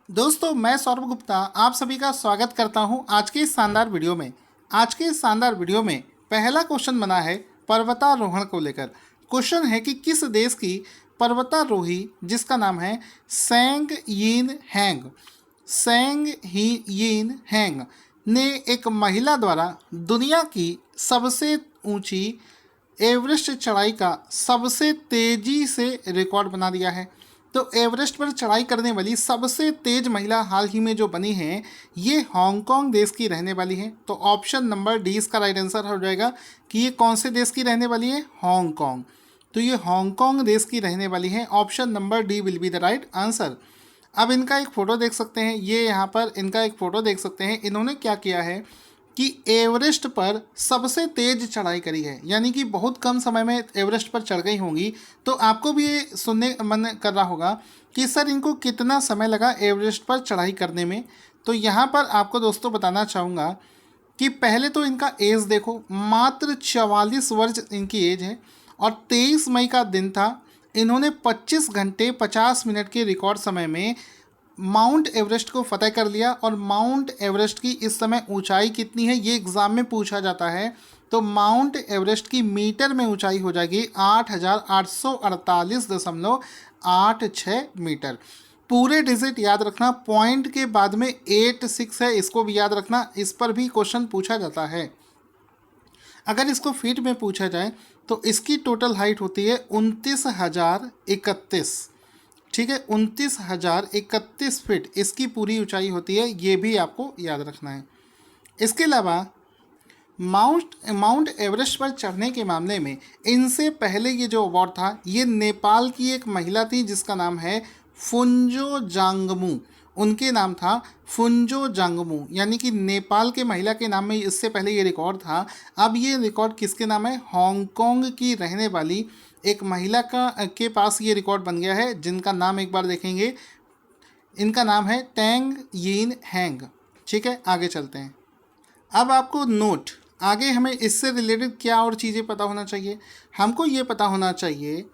दोस्तों मैं सौरभ गुप्ता आप सभी का स्वागत करता हूं आज के इस शानदार वीडियो में। आज के इस शानदार वीडियो में पहला क्वेश्चन बना है पर्वतारोहण को लेकर। क्वेश्चन है कि किस देश की पर्वतारोही जिसका नाम है सेंग यीन हैंग सेंग ही यीन हैंग ने एक महिला द्वारा दुनिया की सबसे ऊंची एवरेस्ट चढ़ाई का सबसे तेजी से रिकॉर्ड बना दिया है। तो एवरेस्ट पर चढ़ाई करने वाली सबसे तेज महिला हाल ही में जो बनी है ये हांगकांग देश की रहने वाली है। तो ऑप्शन नंबर डी इसका राइट आंसर हो जाएगा कि ये कौन से देश की रहने वाली है, हांगकांग। तो ये हांगकांग देश की रहने वाली है। Option number D will be the right answer. अब इनका एक फ़ोटो देख सकते हैं, ये यहाँ पर इनका एक फ़ोटो देख सकते हैं। इन्होंने क्या किया है कि एवरेस्ट पर सबसे तेज चढ़ाई करी है, यानी कि बहुत कम समय में एवरेस्ट पर चढ़ गई होंगी। तो आपको भी ये सुनने मन कर रहा होगा कि सर इनको कितना समय लगा एवरेस्ट पर चढ़ाई करने में। तो यहाँ पर आपको दोस्तों बताना चाहूँगा कि पहले तो इनका एज देखो, मात्र 44 वर्ष इनकी एज है और 23 मई का दिन था। इन्होंने 25 घंटे 50 मिनट के रिकॉर्ड समय में माउंट एवरेस्ट को फतह कर लिया। और माउंट एवरेस्ट की इस समय ऊंचाई कितनी है ये एग्ज़ाम में पूछा जाता है। तो माउंट एवरेस्ट की मीटर में ऊंचाई हो जाएगी 8,848.86 मीटर। पूरे डिजिट याद रखना, पॉइंट के बाद में 86 है, इसको भी याद रखना, इस पर भी क्वेश्चन पूछा जाता है। अगर इसको फीट में पूछा जाए तो इसकी टोटल हाइट होती है 29,031। ठीक है, 29,031 फीट इसकी पूरी ऊंचाई होती है, ये भी आपको याद रखना है। इसके अलावा माउंट एवरेस्ट पर चढ़ने के मामले में इनसे पहले ये जो अवार्ड था ये नेपाल की एक महिला थी जिसका नाम है फुन्जो जांगमू। उनके नाम था फुन्जो जांगमू, यानी कि नेपाल के महिला के नाम में इससे पहले ये रिकॉर्ड था। अब ये रिकॉर्ड किसके नाम है, हांगकांग की रहने वाली एक महिला के पास ये रिकॉर्ड बन गया है, जिनका नाम एक बार देखेंगे। इनका नाम है टेंग यीन हैंग। ठीक है, आगे चलते हैं। अब आपको नोट, आगे हमें इससे रिलेटेड क्या और चीज़ें पता होना चाहिए। हमको ये पता होना चाहिए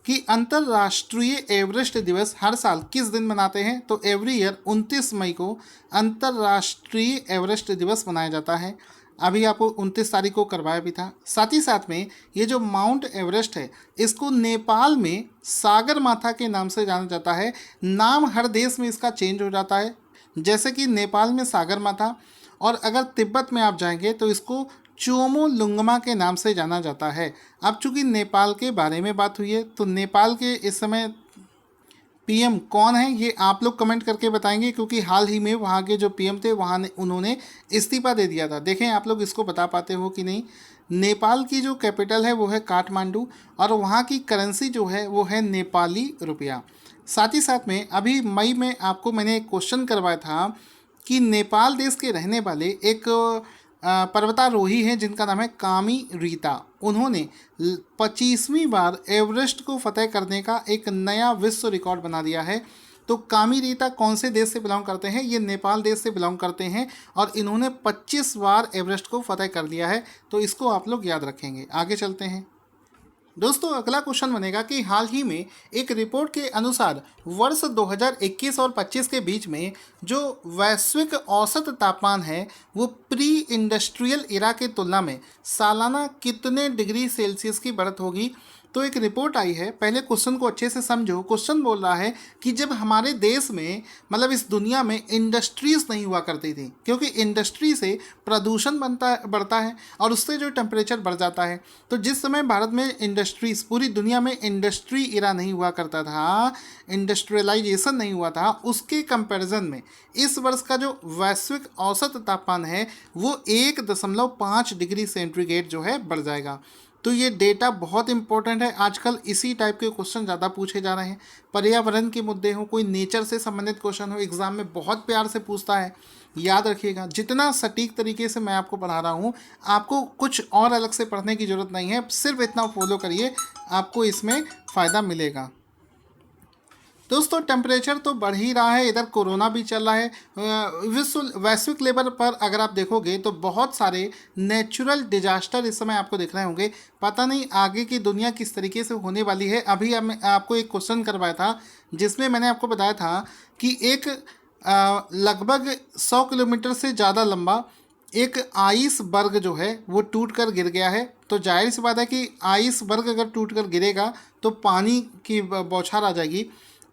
कि अंतर्राष्ट्रीय एवरेस्ट दिवस हर साल किस दिन मनाते हैं। तो एवरी ईयर 29 मई को अंतर्राष्ट्रीय एवरेस्ट दिवस मनाया जाता है। अभी आपको 29 तारीख को करवाया भी था। साथ ही साथ में ये जो माउंट एवरेस्ट है इसको नेपाल में सागर माथा के नाम से जाना जाता है। नाम हर देश में इसका चेंज हो जाता है, जैसे कि नेपाल में सागर माथा, और अगर तिब्बत में आप जाएंगे तो इसको चोमो लुंगमा के नाम से जाना जाता है। अब चूंकि नेपाल के बारे में बात हुई है तो नेपाल के इस समय पीएम कौन है ये आप लोग कमेंट करके बताएंगे, क्योंकि हाल ही में वहाँ के जो पीएम थे उन्होंने इस्तीफा दे दिया था। देखें आप लोग इसको बता पाते हो कि नहीं। नेपाल की जो कैपिटल है वो है काठमांडू और वहाँ की करेंसी जो है वो है नेपाली रुपया। साथ ही साथ में अभी मई में आपको मैंने एक क्वेश्चन करवाया था कि नेपाल देश के रहने वाले एक पर्वतारोही हैं जिनका नाम है कामी रीता। उन्होंने 25वीं बार एवरेस्ट को फतह करने का एक नया विश्व रिकॉर्ड बना दिया है। तो कामी रीता कौन से देश से बिलोंग करते हैं, ये नेपाल देश से बिलोंग करते हैं और इन्होंने 25 बार एवरेस्ट को फतह कर लिया है। तो इसको आप लोग याद रखेंगे। आगे चलते हैं दोस्तों। अगला क्वेश्चन बनेगा कि हाल ही में एक रिपोर्ट के अनुसार वर्ष 2021 और 25 के बीच में जो वैश्विक औसत तापमान है वो प्री इंडस्ट्रियल इरा के तुलना में सालाना कितने डिग्री सेल्सियस की बढ़त होगी। तो एक रिपोर्ट आई है, पहले क्वेश्चन को अच्छे से समझो। क्वेश्चन बोल रहा है कि जब हमारे देश में मतलब इस दुनिया में इंडस्ट्रीज नहीं हुआ करती थी, क्योंकि इंडस्ट्री से प्रदूषण बढ़ता है और उससे जो टेम्परेचर बढ़ जाता है। तो जिस समय भारत में इंडस्ट्रीज, पूरी दुनिया में इंडस्ट्री इरा नहीं हुआ करता था, इंडस्ट्रियलाइजेशन नहीं हुआ था, उसके कंपैरिजन में इस वर्ष का जो वैश्विक औसत तापमान है वो 1.5 डिग्री सेंटीग्रेड जो है बढ़ जाएगा। तो ये डेटा बहुत इंपॉर्टेंट है। आजकल इसी टाइप के क्वेश्चन ज़्यादा पूछे जा रहे हैं। पर्यावरण के मुद्दे हो, कोई नेचर से संबंधित क्वेश्चन हो, एग्जाम में बहुत प्यार से पूछता है। याद रखिएगा, जितना सटीक तरीके से मैं आपको पढ़ा रहा हूँ आपको कुछ और अलग से पढ़ने की ज़रूरत नहीं है, सिर्फ इतना फॉलो करिए, आपको इसमें फ़ायदा मिलेगा। दोस्तों टेम्परेचर तो बढ़ ही रहा है, इधर कोरोना भी चल रहा है। वैश्विक लेवल पर अगर आप देखोगे तो बहुत सारे नेचुरल डिजास्टर इस समय आपको दिख रहे होंगे। पता नहीं आगे की दुनिया किस तरीके से होने वाली है। अभी आपको एक क्वेश्चन करवाया था जिसमें मैंने आपको बताया था कि एक लगभग 100 किलोमीटर से ज़्यादा लंबा एक आइसबर्ग जो है वो टूट कर गिर गया है। तो जाहिर सी बात है कि आइसबर्ग अगर टूट कर गिरेगा तो पानी की बौछार आ जाएगी।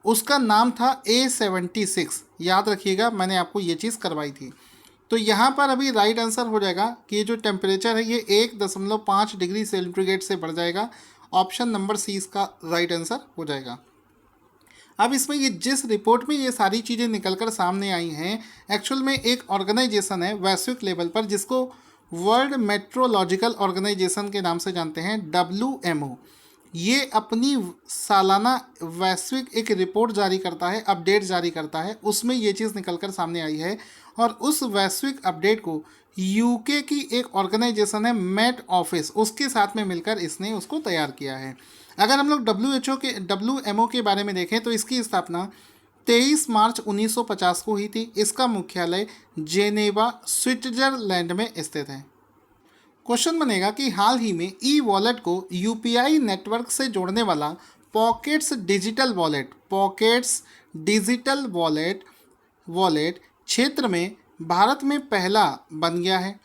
उसका नाम था A76। याद रखिएगा, मैंने आपको ये चीज़ करवाई थी। तो यहाँ पर अभी राइट आंसर हो जाएगा कि ये जो टेम्परेचर है ये 1.5 डिग्री सेंटीग्रेड से बढ़ जाएगा। ऑप्शन नंबर सी इसका राइट आंसर हो जाएगा। अब इसमें ये जिस रिपोर्ट में ये सारी चीज़ें निकल कर सामने आई हैं, एक्चुअल में एक ऑर्गेनाइजेशन है वैश्विक लेवल पर जिसको वर्ल्ड मेट्रोलॉजिकल ऑर्गेनाइजेशन के नाम से जानते हैं, WMO। ये अपनी सालाना वैश्विक एक रिपोर्ट जारी करता है, अपडेट जारी करता है, उसमें ये चीज़ निकल कर सामने आई है। और उस वैश्विक अपडेट को यूके की एक ऑर्गेनाइजेशन है मेट ऑफिस, उसके साथ में मिलकर इसने उसको तैयार किया है। अगर हम लोग WMO के बारे में देखें तो इसकी स्थापना 23 मार्च 1950 को हुई थी। इसका मुख्यालय जेनेवा स्विट्जरलैंड में स्थित है। क्वेश्चन बनेगा कि हाल ही में ई वॉलेट को यूपीआई नेटवर्क से जोड़ने वाला पॉकेट्स डिजिटल वॉलेट वॉलेट क्षेत्र में भारत में पहला बन गया है।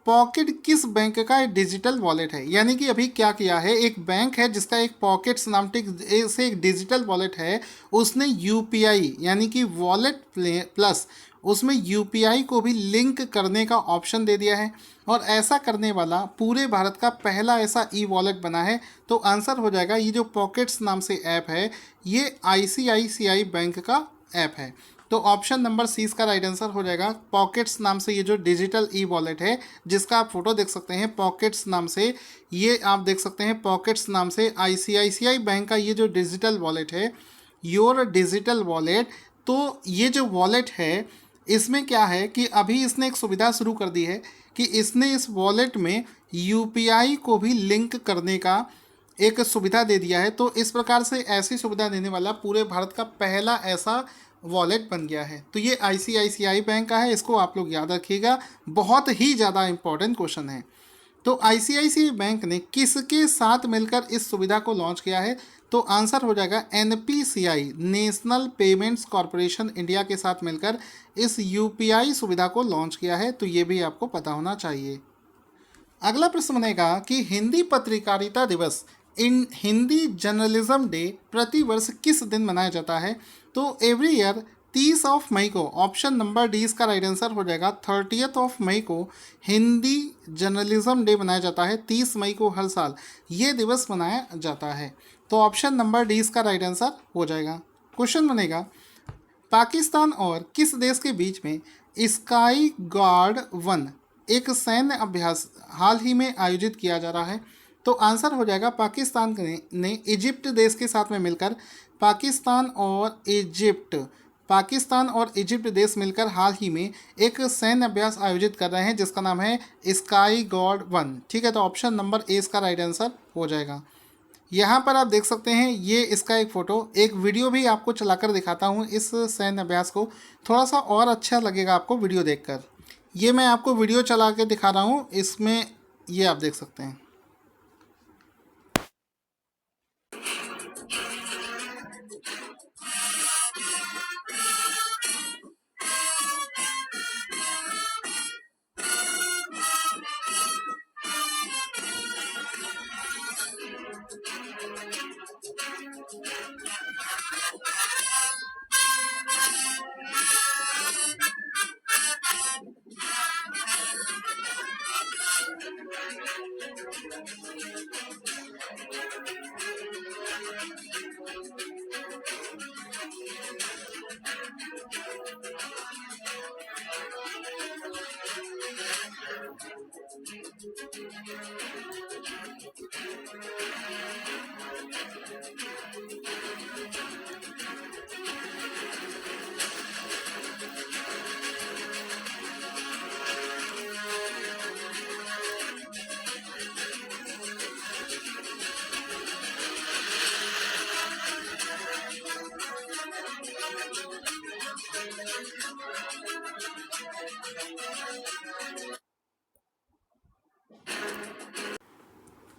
पॉकेट किस बैंक का एक डिजिटल वॉलेट है? यानी कि अभी क्या किया है, एक बैंक है जिसका एक पॉकेट्स नाम से एक डिजिटल वॉलेट है, उसने यूपीआई यानी कि वॉलेट प्लस उसमें यूपीआई को भी लिंक करने का ऑप्शन दे दिया है। और ऐसा करने वाला पूरे भारत का पहला ऐसा ई वॉलेट बना है। तो आंसर हो जाएगा, ये जो पॉकेट्स नाम से ऐप है ये आईसीआईसीआई बैंक का ऐप है। तो ऑप्शन नंबर सी इसका राइट आंसर हो जाएगा। पॉकेट्स नाम से ये जो डिजिटल ई वॉलेट है जिसका आप फोटो देख सकते हैं, पॉकेट्स नाम से ये आप देख सकते हैं, पॉकेट्स नाम से आईसीआईसीआई बैंक का ये जो डिजिटल वॉलेट है, योर डिजिटल वॉलेट। तो ये जो वॉलेट है इसमें क्या है कि अभी इसने एक सुविधा शुरू कर दी है कि इसने इस वॉलेट में यूपीआई को भी लिंक करने का एक सुविधा दे दिया है। तो इस प्रकार से ऐसी सुविधा देने वाला पूरे भारत का पहला ऐसा वॉलेट बन गया है। तो ये आईसीआईसीआई बैंक का है, इसको आप लोग याद रखिएगा, बहुत ही ज़्यादा इंपॉर्टेंट क्वेश्चन है। तो आईसीआईसीआई बैंक ने किसके साथ मिलकर इस सुविधा को लॉन्च किया है? तो आंसर हो जाएगा NPCI, national payments corporation India के साथ मिलकर इस यूपीआई सुविधा को लॉन्च किया है। तो ये भी आपको पता होना चाहिए। अगला प्रश्न बनेगा कि हिंदी पत्रकारिता दिवस इन हिंदी जर्नलिज्म डे प्रतिवर्ष किस दिन मनाया जाता है? तो एवरी ईयर 30 मई को, ऑप्शन नंबर डी इसका राइट आंसर हो जाएगा। 30 मई को हिंदी जर्नलिज्म डे मनाया जाता है। 30 मई को हर साल ये दिवस मनाया जाता है। तो ऑप्शन नंबर डी इसका राइट आंसर हो जाएगा। क्वेश्चन बनेगा, पाकिस्तान और किस देश के बीच में स्काई गार्ड 1 एक सैन्य अभ्यास हाल ही में आयोजित किया जा रहा है? तो आंसर हो जाएगा, पाकिस्तान ने इजिप्ट देश के साथ में मिलकर पाकिस्तान और इजिप्ट देश मिलकर हाल ही में एक सैन्य अभ्यास आयोजित कर रहे हैं जिसका नाम है स्काई गार्ड 1। ठीक है, तो ऑप्शन नंबर ए इसका राइट आंसर हो जाएगा। यहाँ पर आप देख सकते हैं ये इसका एक फ़ोटो, एक वीडियो भी आपको चलाकर दिखाता हूँ इस सैन्य अभ्यास को, थोड़ा सा और अच्छा लगेगा आपको वीडियो देखकर। ये मैं आपको वीडियो चला के दिखा रहा हूँ, इसमें ये आप देख सकते हैं।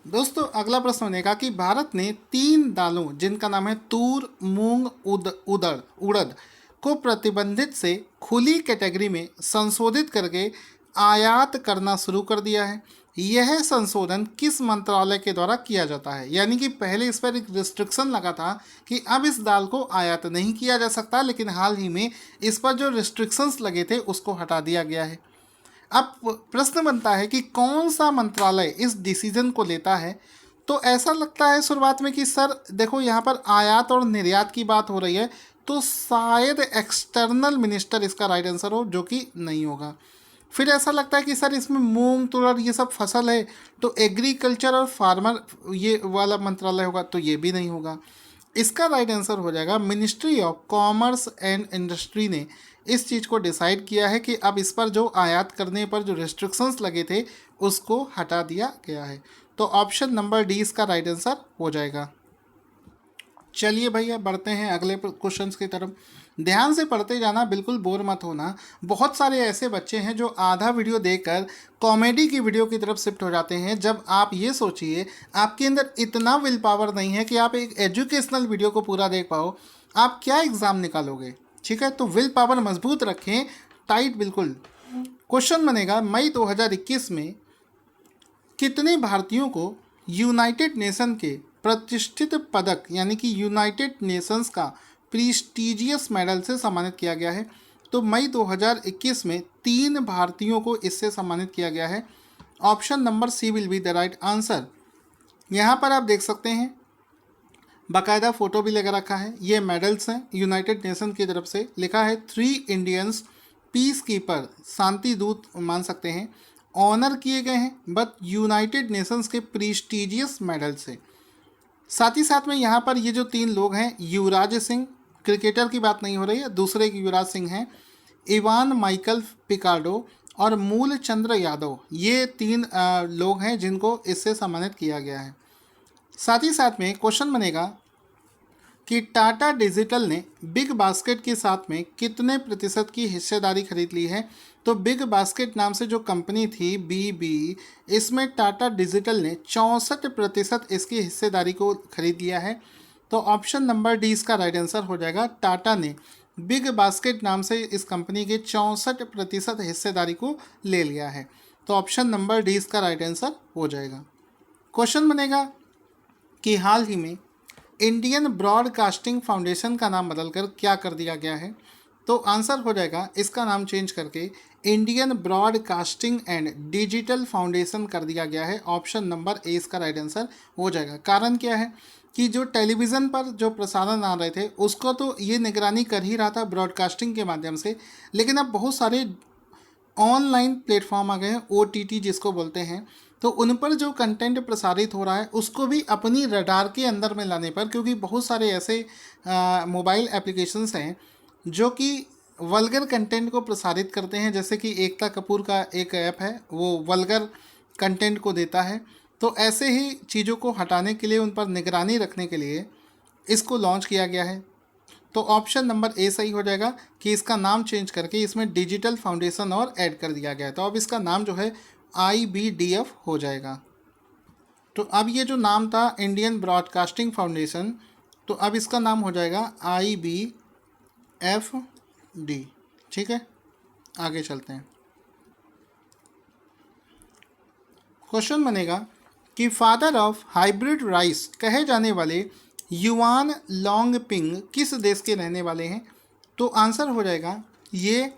दोस्तों अगला प्रश्न बनेगा कि भारत ने 3 दालों जिनका नाम है तूर, मूंग, उड़द, को प्रतिबंधित से खुली कैटेगरी में संशोधित करके आयात करना शुरू कर दिया है। यह संशोधन किस मंत्रालय के द्वारा किया जाता है? यानी कि पहले इस पर एक रिस्ट्रिक्शन लगा था कि अब इस दाल को आयात नहीं किया जा सकता, लेकिन हाल ही में इस पर जो रिस्ट्रिक्शंस लगे थे उसको हटा दिया गया है। अब प्रश्न बनता है कि कौन सा मंत्रालय इस डिसीजन को लेता है? तो ऐसा लगता है शुरुआत में कि सर देखो यहाँ पर आयात और निर्यात की बात हो रही है, तो शायद एक्सटर्नल मिनिस्टर इसका राइट आंसर हो, जो कि नहीं होगा। फिर ऐसा लगता है कि सर इसमें मूंग तुरर ये सब फसल है, तो एग्रीकल्चर और फार्मर ये वाला मंत्रालय होगा, तो ये भी नहीं होगा। इसका राइट आंसर हो जाएगा ministry of commerce and industry ने इस चीज़ को डिसाइड किया है कि अब इस पर जो आयात करने पर जो रिस्ट्रिक्शंस लगे थे उसको हटा दिया गया है। तो ऑप्शन नंबर डी इसका राइट आंसर हो जाएगा। चलिए भैया बढ़ते हैं अगले क्वेश्चंस की तरफ। ध्यान से पढ़ते जाना, बिल्कुल बोर मत होना। बहुत सारे ऐसे बच्चे हैं जो आधा वीडियो देखकर कॉमेडी की वीडियो की तरफ शिफ्ट हो जाते हैं। जब आप ये सोचिए आपके अंदर इतना विल पावर नहीं है कि आप एक एजुकेशनल वीडियो को पूरा देख पाओ, आप क्या एग्ज़ाम निकालोगे? ठीक है, तो विल पावर मजबूत रखें, टाइट बिल्कुल। क्वेश्चन बनेगा मई 2021 में कितने भारतीयों को यूनाइटेड नेशन के प्रतिष्ठित पदक यानी कि यूनाइटेड नेशंस का प्रीस्टीजियस मेडल से सम्मानित किया गया है? तो मई 2021 में 3 भारतीयों को इससे सम्मानित किया गया है। Option number C will be the right answer. यहाँ पर आप देख सकते हैं बाकायदा फ़ोटो भी लगा रखा है। ये मेडल्स हैं यूनाइटेड नेशन की तरफ से। लिखा है 3 इंडियंस पीस कीपर, शांति दूत मान सकते हैं, ऑनर किए गए हैं बट यूनाइटेड नेशंस के प्रीस्टीजियस मेडल से। साथ ही साथ में यहाँ पर ये जो 3 लोग हैं, युवराज सिंह, क्रिकेटर की बात नहीं हो रही है, दूसरे युवराज सिंह हैं, इवान माइकल पिकार्डो और मूल चंद्र यादव, ये 3 लोग हैं जिनको इससे सम्मानित किया गया है। साथ ही साथ में क्वेश्चन बनेगा कि टाटा डिजिटल ने बिग बास्केट के साथ में कितने प्रतिशत की हिस्सेदारी खरीद ली है? तो बिग बास्केट नाम से जो कंपनी थी बीबी, इसमें टाटा डिजिटल ने 64% इसकी हिस्सेदारी को खरीद लिया है। तो ऑप्शन नंबर डी इसका राइट आंसर हो जाएगा। टाटा ने बिग बास्केट नाम से इस कंपनी के 64% हिस्सेदारी को ले लिया है। तो ऑप्शन नंबर डी इसका राइट आंसर हो जाएगा। क्वेश्चन बनेगा कि हाल ही में इंडियन ब्रॉडकास्टिंग फाउंडेशन का नाम बदलकर क्या कर दिया गया है? तो आंसर हो जाएगा इसका नाम चेंज करके Indian broadcasting and digital foundation कर दिया गया है। ऑप्शन नंबर ए इसका राइट आंसर हो जाएगा। कारण क्या है कि जो टेलीविज़न पर जो प्रसारण आ रहे थे उसको तो ये निगरानी कर ही रहा था ब्रॉडकास्टिंग के माध्यम से, लेकिन अब बहुत सारे ऑनलाइन प्लेटफॉर्म आ गए हैं, OTT जिसको बोलते हैं, तो उन पर जो कंटेंट प्रसारित हो रहा है उसको भी अपनी रडार के अंदर में लाने पर, क्योंकि बहुत सारे ऐसे मोबाइल एप्लीकेशंस हैं जो कि वल्गर कंटेंट को प्रसारित करते हैं। जैसे कि एकता कपूर का एक ऐप है, वो वल्गर कंटेंट को देता है। तो ऐसे ही चीज़ों को हटाने के लिए, उन पर निगरानी रखने के लिए इसको लॉन्च किया गया है। तो ऑप्शन नंबर ए सही हो जाएगा कि इसका नाम चेंज करके इसमें डिजिटल फाउंडेशन और ऐड कर दिया गया है। तो अब इसका नाम जो है IBDF हो जाएगा। तो अब ये जो नाम था इंडियन ब्रॉडकास्टिंग फाउंडेशन, तो अब इसका नाम हो जाएगा IBFD। ठीक है, आगे चलते हैं। क्वेश्चन बनेगा कि फादर ऑफ हाइब्रिड राइस कहे जाने वाले युआन लॉन्गपिंग किस देश के रहने वाले हैं? तो आंसर हो जाएगा ये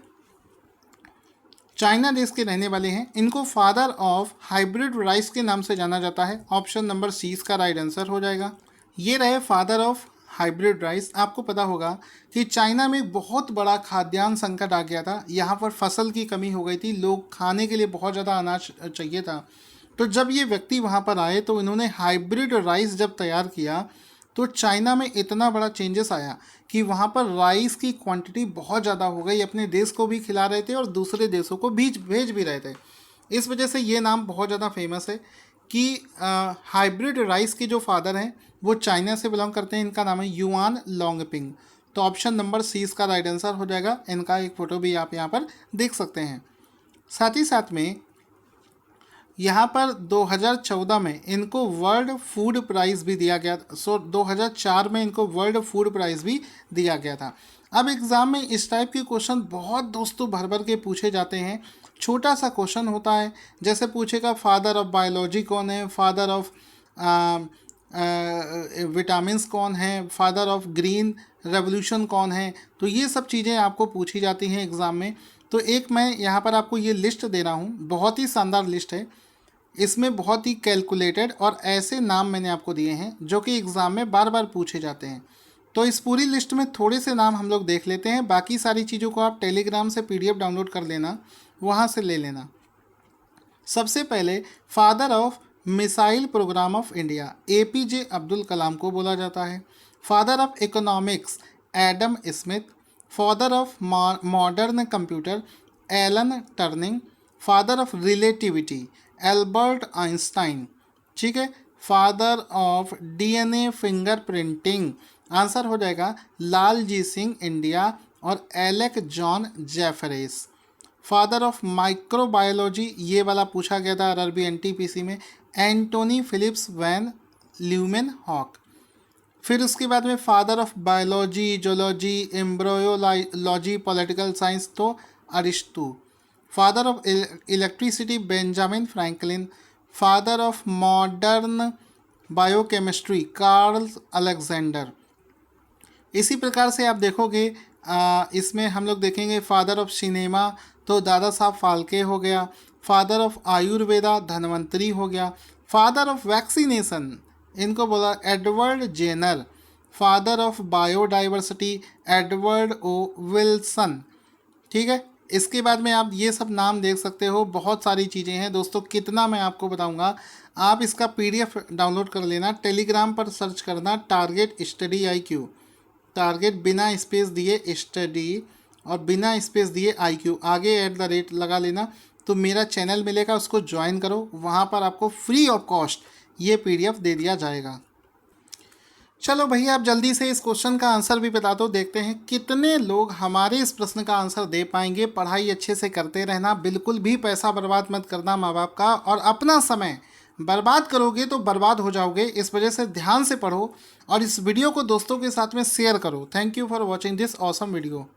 चाइना देश के रहने वाले हैं। इनको फादर ऑफ हाइब्रिड राइस के नाम से जाना जाता है। ऑप्शन नंबर सी इसका राइट आंसर हो जाएगा। ये रहे फादर ऑफ हाइब्रिड राइस। आपको पता होगा कि चाइना में बहुत बड़ा खाद्यान्न संकट आ गया था। यहाँ पर फसल की कमी हो गई थी, लोग खाने के लिए बहुत ज़्यादा अनाज चाहिए था। तो जब ये व्यक्ति वहाँ पर आए तो इन्होंने हाइब्रिड राइस जब तैयार किया तो चाइना में इतना बड़ा चेंजेस आया कि वहाँ पर राइस की क्वांटिटी बहुत ज़्यादा हो गई। अपने देश को भी खिला रहे थे और दूसरे देशों को भेज भी रहे थे। इस वजह से ये नाम बहुत ज़्यादा फेमस है कि हाइब्रिड राइस के जो फादर हैं वो चाइना से बिलोंग करते हैं। इनका नाम है युआन लॉन्गपिंग। तो ऑप्शन नंबर सी इसका राइट आंसर हो जाएगा। इनका एक फ़ोटो भी आप यहाँ पर देख सकते हैं। साथ ही साथ में यहाँ पर 2014 में इनको वर्ल्ड फूड प्राइज़ भी दिया गया। 2004 में इनको वर्ल्ड फूड प्राइज़ भी दिया गया था। अब एग्ज़ाम में इस टाइप के क्वेश्चन बहुत दोस्तों भर भर के पूछे जाते हैं। छोटा सा क्वेश्चन होता है, जैसे पूछेगा फादर ऑफ बायोलॉजी कौन है, फादर ऑफ विटामिन्स कौन है, फादर ऑफ ग्रीन रेवोल्यूशन कौन है। तो ये सब चीज़ें आपको पूछी जाती हैं एग्ज़ाम में। तो एक मैं यहाँ पर आपको ये लिस्ट दे रहा हूँ, बहुत ही शानदार लिस्ट है। इसमें बहुत ही कैलकुलेटेड और ऐसे नाम मैंने आपको दिए हैं जो कि एग्ज़ाम में बार बार पूछे जाते हैं। तो इस पूरी लिस्ट में थोड़े से नाम हम लोग देख लेते हैं, बाकी सारी चीज़ों को आप टेलीग्राम से PDF डाउनलोड कर लेना, वहाँ से ले लेना। सबसे पहले father of missile programme of India APJ Abdul Kalam को बोला जाता है। Father of economics Adam Smith. Father of modern computer Alan Turing. Father of relativity Albert Einstein. ठीक है। Father of DNA fingerprinting, answer हो जाएगा लालजी सिंह इंडिया और Alec John Jeffreys. Father of microbiology, ये वाला पूछा गया था RRB NTPC में, एंटोनी फिलिप्स वैन ल्यूमेन हॉक। फिर उसके बाद में father of biology, zoology, embryology, political science तो Aristotle. Father of electricity Benjamin Franklin. Father of modern biochemistry Karl Alexander. इसी प्रकार से आप देखोगे इसमें हम लोग देखेंगे फादर ऑफ सिनेमा तो दादा साहब फाल्के हो गया। फादर ऑफ आयुर्वेदा धन्वंतरी हो गया। फादर ऑफ वैक्सीनेशन, इनको बोला Edward Jenner. Father of biodiversity Edward O Wilson. ठीक है। इसके बाद में आप ये सब नाम देख सकते हो, बहुत सारी चीज़ें हैं दोस्तों, कितना मैं आपको बताऊंगा। आप इसका PDF डाउनलोड कर लेना, टेलीग्राम पर सर्च करना टारगेट स्टडी IQ, टारगेट बिना स्पेस दिए स्टडी और बिना स्पेस दिए IQ, आगे @ लगा लेना तो मेरा चैनल मिलेगा, उसको ज्वाइन करो, वहाँ पर आपको फ्री ऑफ कॉस्ट ये PDF दे दिया जाएगा। चलो भैया आप जल्दी से इस क्वेश्चन का आंसर भी बता दो, देखते हैं कितने लोग हमारे इस प्रश्न का आंसर दे पाएंगे। पढ़ाई अच्छे से करते रहना, बिल्कुल भी पैसा बर्बाद मत करना माँ बाप का, और अपना समय बर्बाद करोगे तो बर्बाद हो जाओगे। इस वजह से ध्यान से पढ़ो और इस वीडियो को दोस्तों के साथ में शेयर करो। Thank you for watching this awesome video.